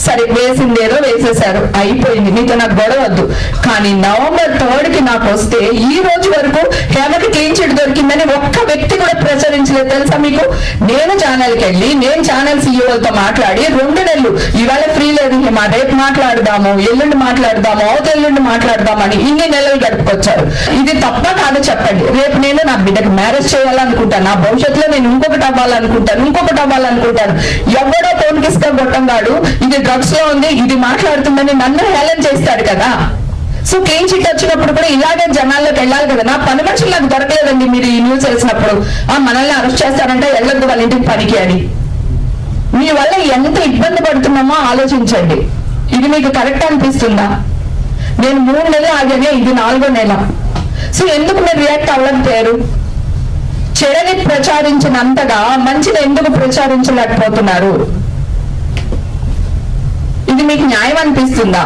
సరే వేసిందేదో వేసేశారు, అయిపోయింది, మీతో నాకు గొడవ వద్దు. కానీ నవంబర్ 3 కి నాకు వస్తే ఈ రోజు వరకు హేమకి క్లీన్ చిట్ దొరికిందని ఒక్క వ్యక్తి కూడా ప్రచురించలేదు తెలుసా మీకు? నేను ఛానల్కి వెళ్ళి నేను ఛానల్ సీఈఓలతో మాట్లాడి 2 నెలలు ఇవాళ ఫ్రీ లేదు హేమ, రేపు మాట్లాడదాము, ఎల్లుండి మాట్లాడదాము, ఎల్లుండి మాట్లాడదామని ఇన్ని నెలలు గడుపుకొచ్చారు. ఇది తప్ప కాదు చెప్పండి. రేపు నేను నా బిడ్డకి మ్యారేజ్ చేయాలనుకుంటాను, నా భవిష్యత్తులో నేను ఇంకొకటి అవ్వాలనుకుంటాను. ఎవడో తోనికిస్తా గొట్టంగాడు ఇది డ్రగ్స్ లో ఉంది, ఇది మాట్లాడుతుందని నన్ను హేళన చేస్తాడు కదా. సో క్లీన్ చిట్ వచ్చినప్పుడు కూడా ఇలాగే జనాల్లోకి వెళ్ళాలి కదా. నా పని మనుషులు నాకు దొరకలేదండి. మీరు ఈ న్యూస్ వేసినప్పుడు మనల్ని అరెస్ట్ చేస్తారంటే వెళ్ళొద్దు వాళ్ళ ఇంటికి పనికి అని. మీ వల్ల ఎంత ఇబ్బంది పడుతున్నామో ఆలోచించండి. ఇది మీకు కరెక్ట్ అనిపిస్తుందా? నేను 3 నెలలు ఆగానే, ఇది 4వ నెల. సో ఎందుకు మీరు రియాక్ట్ అవ్వలేకపోయారు? చెడని ప్రచారించినంతగా మంచిని ఎందుకు ప్రచారించలేకపోతున్నారు? ఇది మీకు న్యాయం అనిపిస్తుందా?